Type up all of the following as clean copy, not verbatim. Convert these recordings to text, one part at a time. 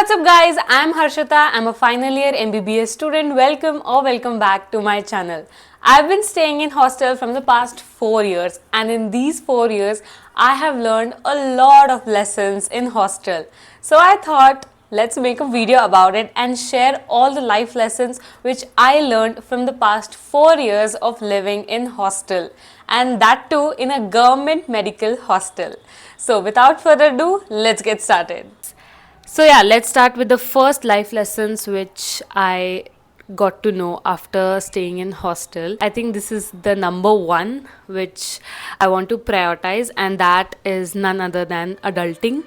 What's up guys, I'm Harshita. I'm a final year MBBS student. Welcome back to my channel. I've been staying in hostel from the past 4 years, and in these 4 years I have learned a lot of lessons in hostel. So I thought let's make a video about it and share all the life lessons which I learned from the past 4 years of living in hostel, and that too in a government medical hostel. So without further ado, let's get started. So yeah, let's start with the first life lessons which I got to know after staying in hostel. I think this is the number one which I want to prioritize, and that is none other than adulting.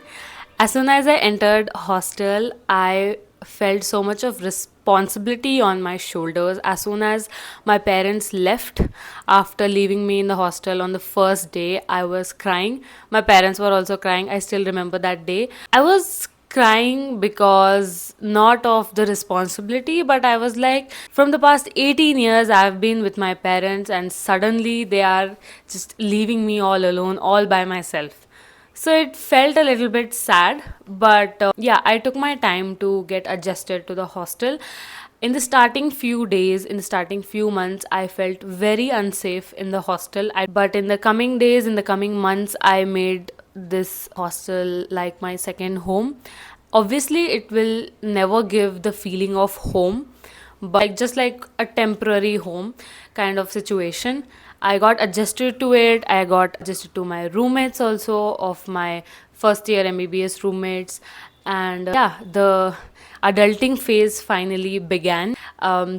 As soon as I entered hostel, I felt so much of responsibility on my shoulders. As soon as my parents left after leaving me in the hostel on the first day, I was crying. My parents were also crying. I still remember that day. I was crying because not of the responsibility, but I was like, from the past 18 years I've been with my parents, and suddenly they are just leaving me all alone, all by myself. So it felt a little bit sad, but yeah, I took my time to get adjusted to the hostel. In the starting few days, in the starting few months, I felt very unsafe in the hostel. But in the coming days, in the coming months, I made this hostel like my second home. Obviously, it will never give the feeling of home, but just like a temporary home kind of situation. I got adjusted to it. I got adjusted to my roommates also, of my first year MBBS roommates, and yeah, the adulting phase finally began.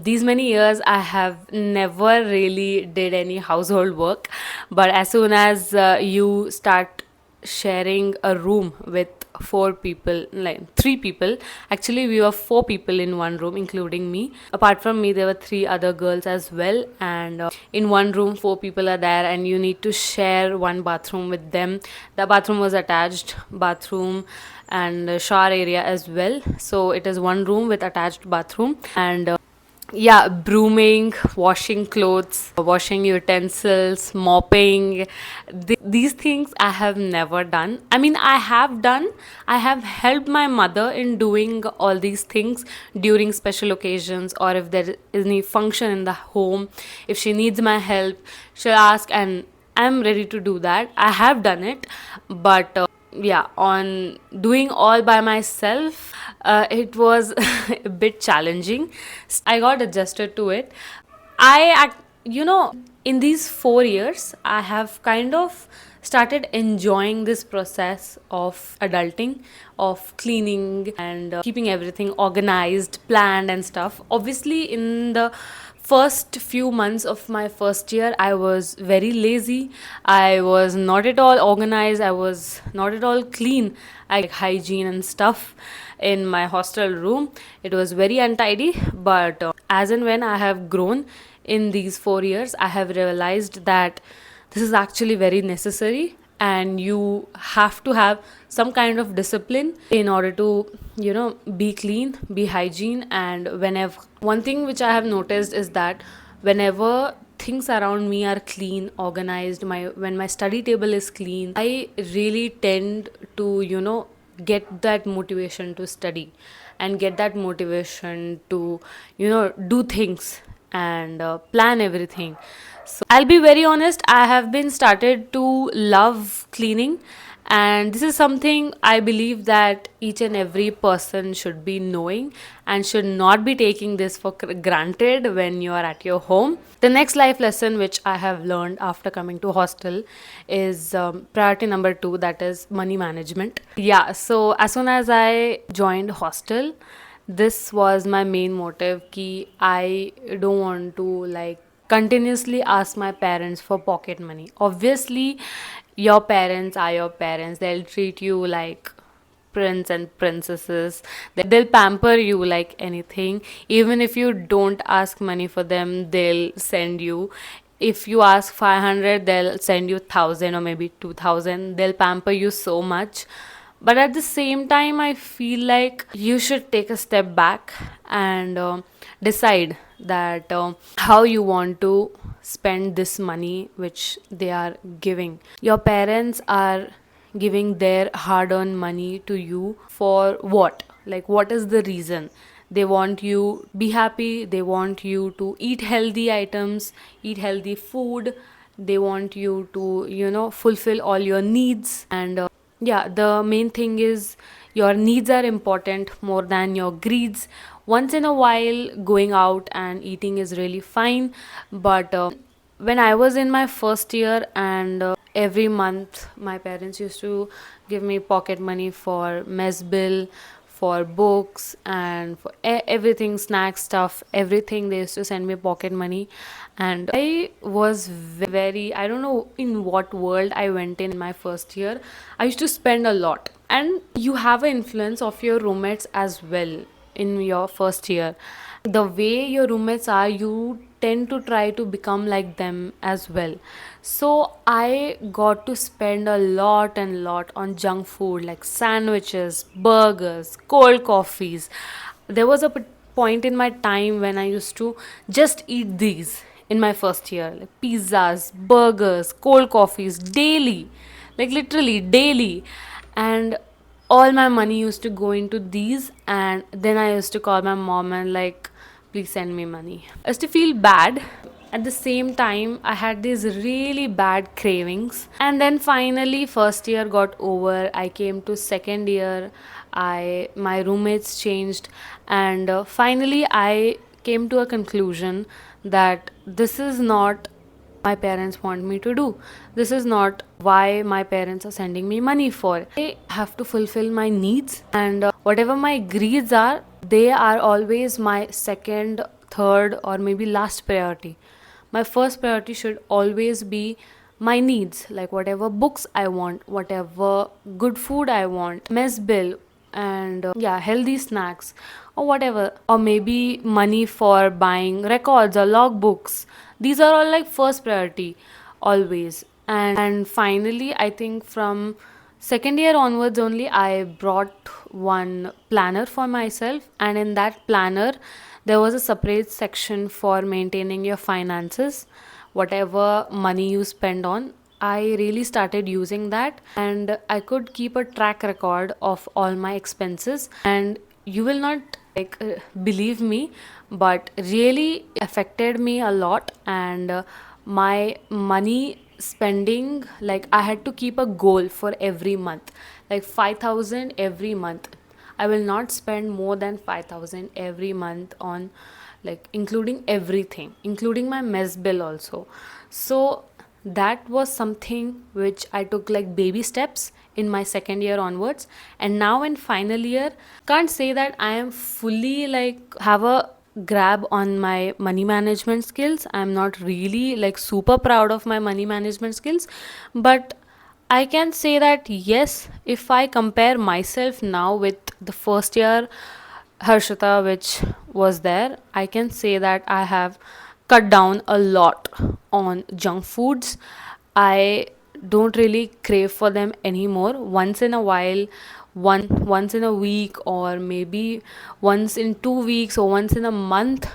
These many years I have never really did any household work, but as soon as you start sharing a room with 4 people, like 3 people, actually we were 4 people in one room including me. Apart from me, there were 3 other girls as well, and in one room 4 people are there, and you need to share one bathroom with them. The bathroom was attached bathroom and shower area as well, so it is one room with attached bathroom. And yeah, brooming, washing clothes, washing utensils, mopping, these things I have never done. I mean, I have helped my mother in doing all these things during special occasions, or if there is any function in the home, if she needs my help, she'll ask, and I'm ready to do that. I have done it, but yeah, on doing all by myself, it was a bit challenging. I got adjusted to it. In these 4 years I have kind of started enjoying this process of adulting, of cleaning and keeping everything organized, planned and stuff. Obviously, in the first few months of my first year, I was very lazy. I was not at all organized. I was not at all clean. I hygiene and stuff in my hostel room. It was very untidy, but as and when I have grown in these 4 years, I have realized that this is actually very necessary, and you have to have some kind of discipline in order to be clean, be hygiene. And whenever, one thing which I have noticed is that whenever things around me are clean, organized, when my study table is clean, I really tend to get that motivation to study, and get that motivation to do things and plan everything. So I'll be very honest, I have been started to love cleaning, and this is something I believe that each and every person should be knowing, and should not be taking this for granted when you are at your home. The next life lesson which I have learned after coming to hostel is priority number 2, that is money management. Yeah, so as soon as I joined hostel, this was my main motive, ki I don't want to continuously ask my parents for pocket money. Obviously, your parents are your parents. They'll treat you like prince and princesses. They'll pamper you like anything. Even if you don't ask money for them, they'll send you. If you ask 500, they'll send you 1,000 or maybe 2,000. They'll pamper you so much. But at the same time, I feel like you should take a step back and decide that how you want to spend this money which they are giving. Your parents are giving their hard earned money to you for what? Like, what is the reason? They want you be happy, they want you to eat healthy items, eat healthy food, they want you to, fulfill all your needs. And yeah, the main thing is your needs are important more than your greeds. Once in a while, going out and eating is really fine, but when I was in my first year, and every month my parents used to give me pocket money for mess bill, for books, and for everything, snack stuff, everything. They used to send me pocket money, and I was very, I don't know in what world I went in my first year. I used to spend a lot, and you have an influence of your roommates as well in your first year. The way your roommates are, you tend to try to become like them as well. So I got to spend a lot and lot on junk food, like sandwiches, burgers, cold coffees. There was a point in my time when I used to just eat these in my first year, like pizzas, burgers, cold coffees daily, like literally daily. And all my money used to go into these, and then I used to call my mom and like, please send me money. I used to feel bad. At the same time, I had these really bad cravings. And then finally first year got over, I came to second year, I my roommates changed, and finally I came to a conclusion that this is not my parents want me to do. This is not why my parents are sending me money for. I have to fulfill my needs, and whatever my greeds are, they are always my second, third, or maybe last priority. My first priority should always be my needs, like whatever books I want, whatever good food I want, mess bill, and yeah, healthy snacks, or whatever, or maybe money for buying records or logbooks. These are all like first priority always. And finally, I think from second year onwards only, I brought one planner for myself, and in that planner there was a separate section for maintaining your finances, whatever money you spend on. I really started using that, and I could keep a track record of all my expenses. And you will not believe me, but really affected me a lot. And my money spending, like I had to keep a goal for every month, like 5,000 every month. I will not spend more than 5,000 every month on, like, including everything, including my mess bill also. So that was something which I took like baby steps in my second year onwards. And now in final year, can't say that I am fully like have a grab on my money management skills. I'm not really like super proud of my money management skills, but I can say that yes, if I compare myself now with the first year Harshita, which was there, I can say that I have cut down a lot on junk foods. I don't really crave for them anymore. Once in a while, once in a week, or maybe once in 2 weeks, or once in a month,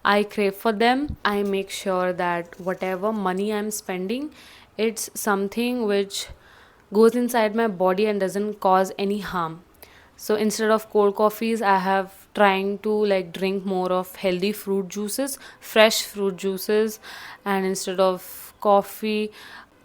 I crave for them. I make sure that whatever money I'm spending, it's something which goes inside my body and doesn't cause any harm. So instead of cold coffees, I have trying to like drink more of healthy fruit juices, fresh fruit juices. And instead of coffee,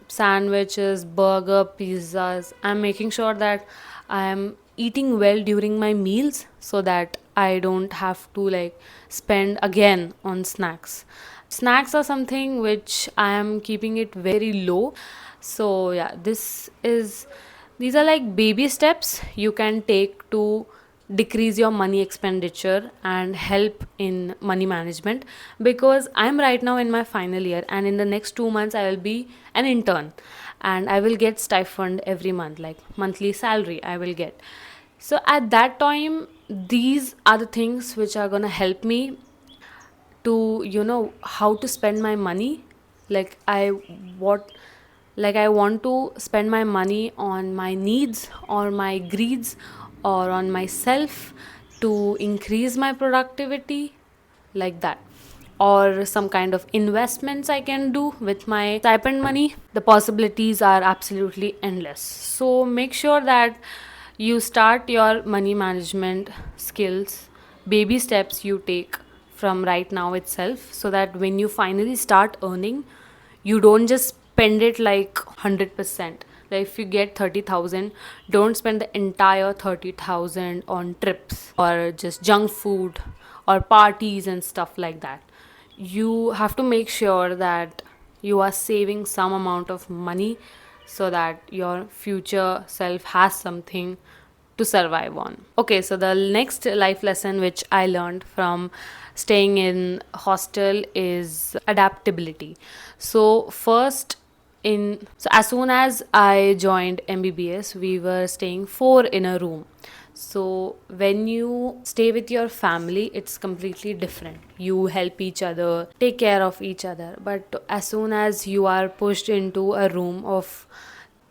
sandwiches, burger, pizzas, I'm making sure that I am eating well during my meals, so that I don't have to like spend again on snacks. Snacks are something which I am keeping it very low. So yeah, these are like baby steps you can take to decrease your money expenditure and help in money management. Because I'm right now in my final year, and in the next 2 months I will be an intern, and I will get stipend every month, like monthly salary I will get. So at that time, these are the things which are going to help me to how to spend my money. like i what I want to spend my money on my needs or my greeds, or on myself to increase my productivity, like that. Or some kind of investments I can do with my stipend money. The possibilities are absolutely endless. So make sure that You start your money management skills, baby steps you take from right now itself, so that when you finally start earning, you don't just spend it like 100%. Like if you get 30,000, don't spend the entire 30,000 on trips or just junk food or parties and stuff like that. You have to make sure that you are saving some amount of money so that your future self has something to survive on. Okay, so the next life lesson which I learned from staying in hostel is adaptability. So first, as soon as I joined MBBS, we were staying four in a room. So when you stay with your family, it's completely different. You help each other, take care of each other. But as soon as you are pushed into a room of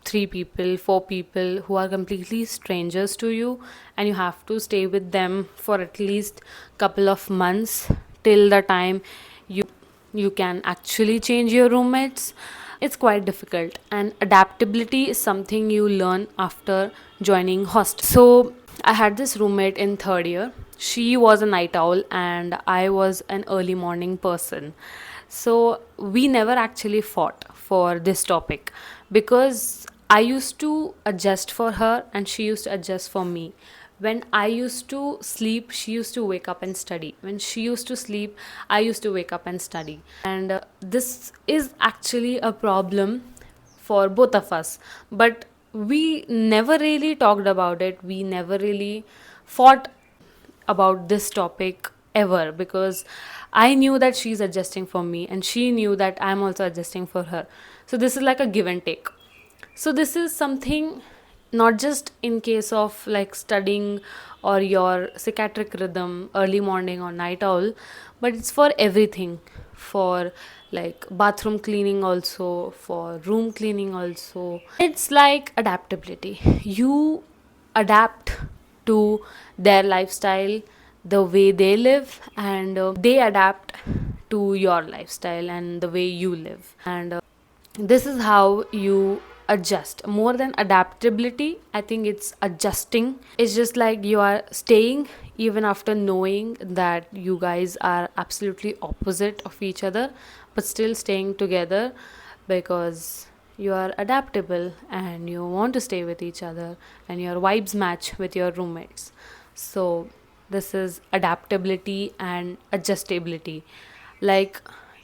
three people, four people who are completely strangers to you, and you have to stay with them for at least couple of months till the time you can actually change your roommates, it's quite difficult. And adaptability is something you learn after joining hostel. So I had this roommate in third year. She was a night owl and I was an early morning person. So we never actually fought for this topic because I used to adjust for her and she used to adjust for me. When I used to sleep, she used to wake up and study. When she used to sleep, I used to wake up and study. And this is actually a problem for both of us. But we never really talked about it. We never really fought about this topic ever because I knew that she's adjusting for me and she knew that I'm also adjusting for her. So this is like a give and take. So this is something not just in case of like studying or your psychiatric rhythm, early morning or night owl, but it's for everything. For like bathroom cleaning also, for room cleaning also. It's like adaptability. You adapt to their lifestyle, the way they live, and they adapt to your lifestyle and the way you live. And this is how you adjust. More than adaptability, I think it's adjusting. It's just like you are staying even after knowing that you guys are absolutely opposite of each other, but still staying together because you are adaptable and you want to stay with each other and your vibes match with your roommates. So this is adaptability and adjustability. Like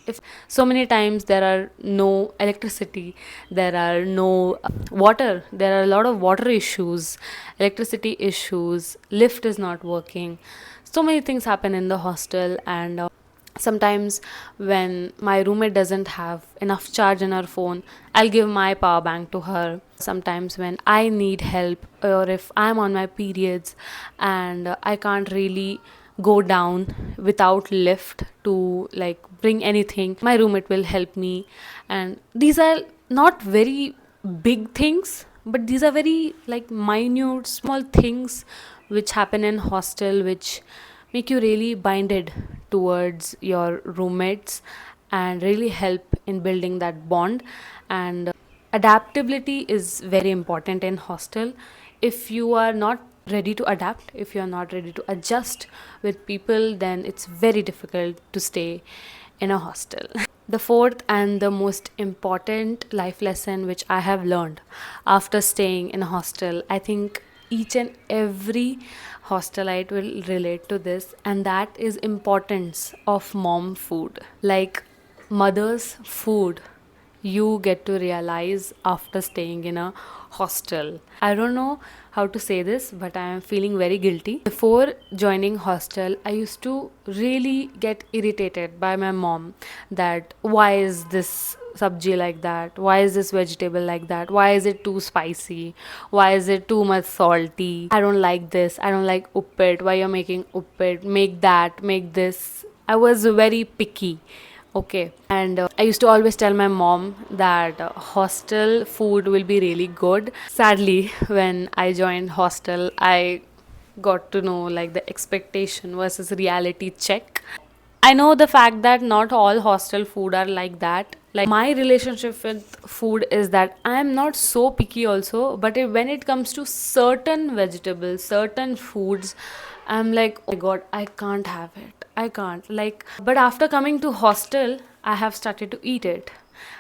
if so many times there are no electricity, there are no water, there are a lot of water issues, electricity issues, lift is not working, so many things happen in the hostel. And sometimes when my roommate doesn't have enough charge in her phone, I'll give my power bank to her. Sometimes when I need help or if I'm on my periods and I can't really go down without lift to like bring anything, my roommate will help me. And these are not very big things, but these are very like minute small things which happen in hostel, which make you really binded towards your roommates and really help in building that bond. And adaptability is very important in hostel. If you are not ready to adapt, if you are not ready to adjust with people, then it's very difficult to stay in a hostel. The fourth and the most important life lesson which I have learned after staying in a hostel, I think each and every hostelite will relate to this, and that is importance of mom food. Like mother's food, you get to realize after staying in a hostel. I don't know how to say this, but I am feeling very guilty. Before joining hostel, I used to really get irritated by my mom that why is this sabji like that? Why is this vegetable like that? Why is it too spicy? Why is it too much salty? I don't like this. I don't like uppit. Why you're making uppit? Make that, make this. I was very picky. Okay, and I used to always tell my mom that hostel food will be really good. Sadly, when I joined hostel, I got to know like the expectation versus reality check. I know the fact that not all hostel food are like that. Like, my relationship with food is that I am not so picky also, but when it comes to certain vegetables, certain foods, I'm like, oh my god, I can't have it. I can't. Like, but after coming to hostel, I have started to eat it.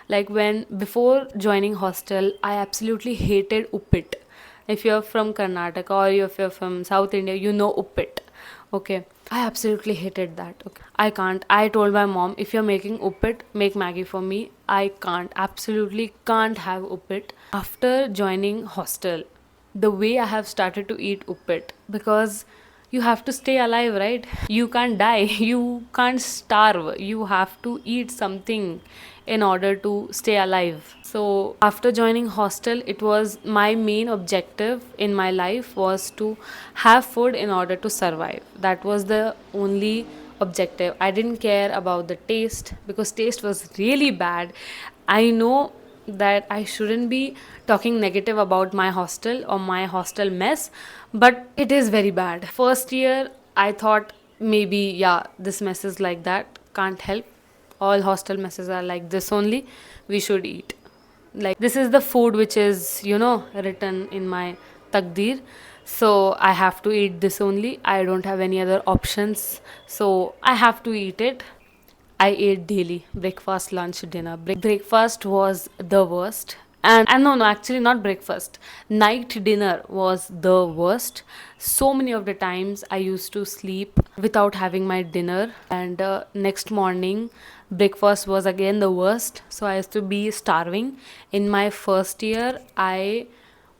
Like, when before joining hostel, I absolutely hated uppit. If you're from Karnataka or if you're from South India, you know uppit. Okay. I absolutely hated that. Okay. I can't. I told my mom, if you're making uppit, make Maggie for me. I can't. Absolutely can't have uppit. After joining hostel, the way I have started to eat uppit, because you have to stay alive, right? You can't die. You can't starve. You have to eat something in order to stay alive. So after joining hostel, it was my main objective in my life was to have food in order to survive. That was the only objective. I didn't care about the taste because taste was really bad. I know that I shouldn't be talking negative about my hostel or my hostel mess, but it is very bad. First year, I thought maybe, yeah, this mess is like that, can't help. All hostel messes are like this only, we should eat. Like, this is the food which is, written in my takdir. So I have to eat this only. I don't have any other options. So I have to eat it. I ate daily breakfast, lunch, dinner. Breakfast was the worst. And no, actually, not breakfast. Night dinner was the worst. So many of the times I used to sleep without having my dinner, and next morning, breakfast was again the worst. So I used to be starving. In my first year, I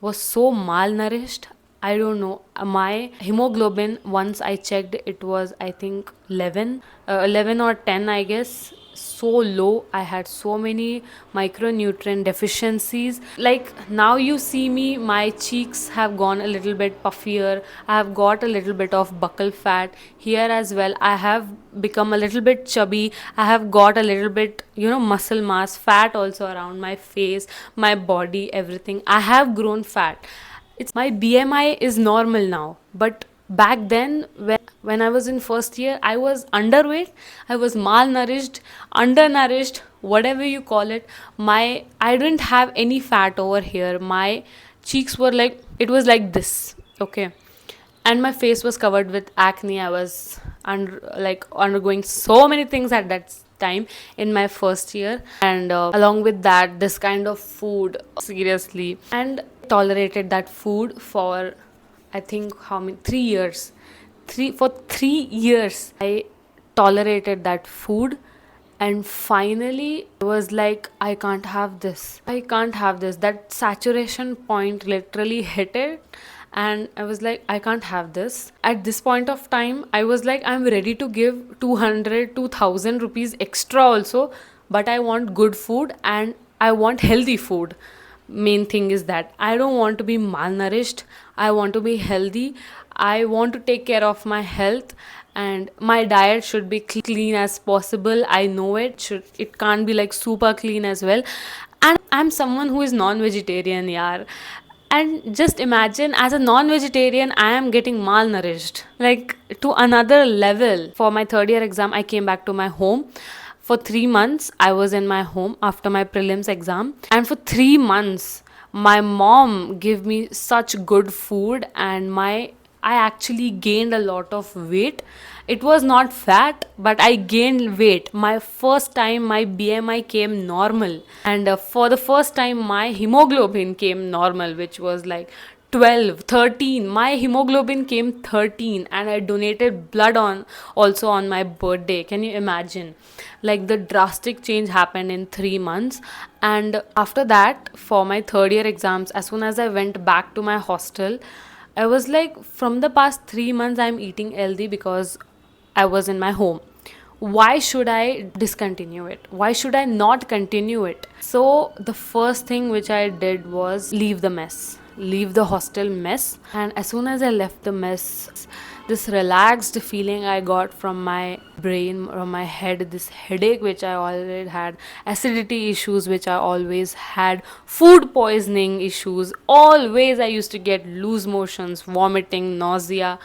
was so malnourished. I don't know. My hemoglobin, once I checked, it was, I think, 11, 11 or 10, I guess. So low. I had so many micronutrient deficiencies. Like, now you see me, my cheeks have gone a little bit puffier. I have got a little bit of buccal fat here as well. I have become a little bit chubby. I have got a little bit, muscle mass, fat also around my face, my body, everything. I have grown fat. It's my BMI is normal now, but back then, when I was in first year, I was underweight, I was malnourished, undernourished, whatever you call it. I didn't have any fat over here. My cheeks were like, it was like this, okay, and my face was covered with acne. I was undergoing so many things at that time in my first year, and along with that, this kind of food, seriously, and tolerated that food for, I think, how many, 3 years. 3 I tolerated that food, and finally I was like, I can't have this. I can't have this. That saturation point literally hit it, and I was like, I can't have this. At this point of time, I was like, I'm ready to give 200, 2000 rupees extra also, but I want good food and I want healthy food. Main thing is that I don't want to be malnourished. I want to be healthy. I want to take care of my health, and my diet should be clean as possible. I know it can't be like super clean as well. And I'm someone who is non-vegetarian, yaar. And just imagine, as a non-vegetarian, I am getting malnourished, like, to another level. For my third year exam, I came back to my home. For 3 months, I was in my home after my prelims exam. And for 3 months, my mom gave me such good food, and I actually gained a lot of weight. It was not fat, but I gained weight. My first time, my BMI came normal. And for the first time, my hemoglobin came normal, which was like 12, 13. My hemoglobin came 13, and I donated blood on my birthday. Can you imagine? Like, the drastic change happened in 3 months. And after that, for my third year exams, as soon as I went back to my hostel, I was like, from the past 3 months, I'm eating healthy because I was in my home. Why should I discontinue it? Why should I not continue it? So, the first thing which I did was leave the mess, leave the hostel mess. And as soon as I left the mess, this relaxed feeling I got from my brain, from my head, this headache which I already had, acidity issues which I always had, food poisoning issues, always I used to get loose motions, vomiting, nausea.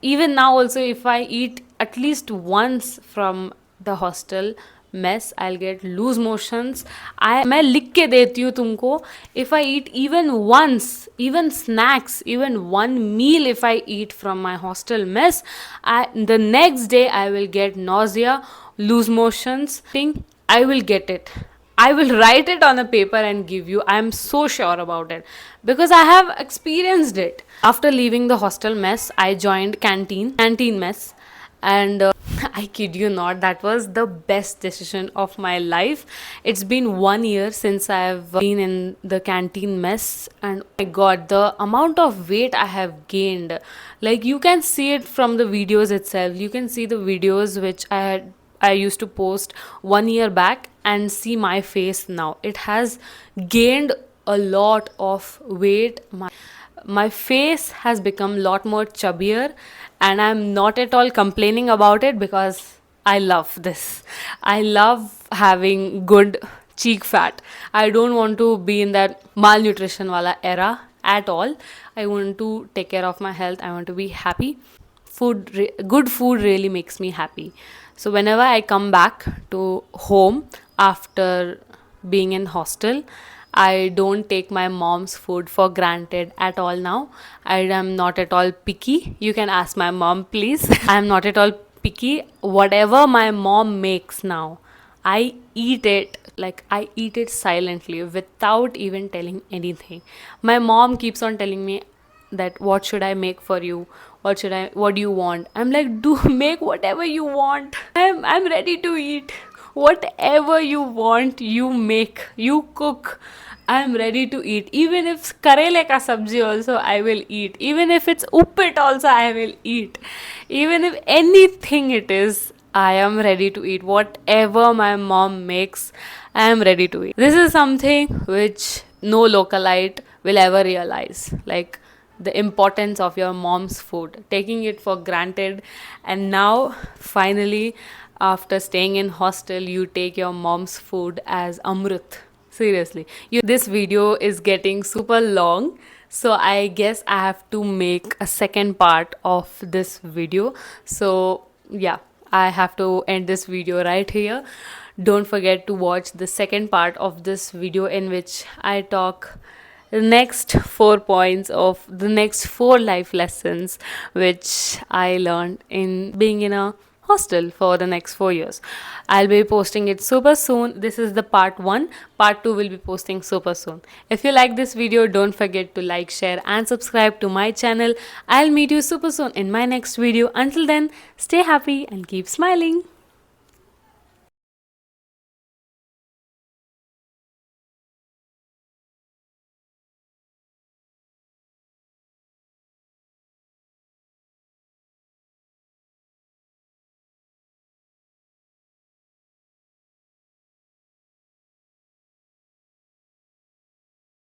Even now also, if I eat at least once from the hostel, mess, I'll get loose motions. मैं लिख के देती हूँ तुमको, if I eat even once, even snacks, even one meal if I eat from my hostel mess, the next day I will get nausea, loose motions, I will get it. I will write it on a paper and give you. I am so sure about it because I have experienced it. After leaving the hostel mess, I joined canteen mess, and I kid you not, that was the best decision of my life. It's been 1 year since I've been in the canteen mess, and oh my god, the amount of weight I have gained. Like, you can see it from the videos itself. You can see the videos which I used to post 1 year back and see my face now. It has gained a lot of weight. My face has become a lot more chubbier, and I'm not at all complaining about it because I love this. I love having good cheek fat. I don't want to be in that malnutrition wala era at all. I want to take care of my health. I want to be happy. Good food really makes me happy. So whenever I come back to home after being in hostel, I don't take my mom's food for granted at all now. I am not at all picky. You can ask my mom, please. I am not at all picky. Whatever my mom makes now, I eat it. Like, I eat it silently without even telling anything. My mom keeps on telling me that what should I make for you? What do you want? I'm like, do make whatever you want. I'm ready to eat. Whatever you want, you make, you cook. I'm ready to eat. Even if karele ka sabji also, I will eat. Even if it's uppit also, I will eat. Even if anything it is, I am ready to eat. Whatever my mom makes, I am ready to eat. This is something which no localite will ever realize. Like, the importance of your mom's food, taking it for granted. And now, finally, after staying in hostel, you take your mom's food as amrut. Seriously. This video is getting super long, so I guess I have to make a second part of this video. So yeah, I have to end this video right here. Don't forget to watch the second part of this video, in which I talk the next 4 points of the next 4 life lessons which I learned in being in a hostel for the next 4 years. I'll be posting it super soon. This is the part 1. Part 2 will be posting super soon. If you like this video, don't forget to like, share and subscribe to my channel. I'll meet you super soon in my next video. Until then, stay happy and keep smiling.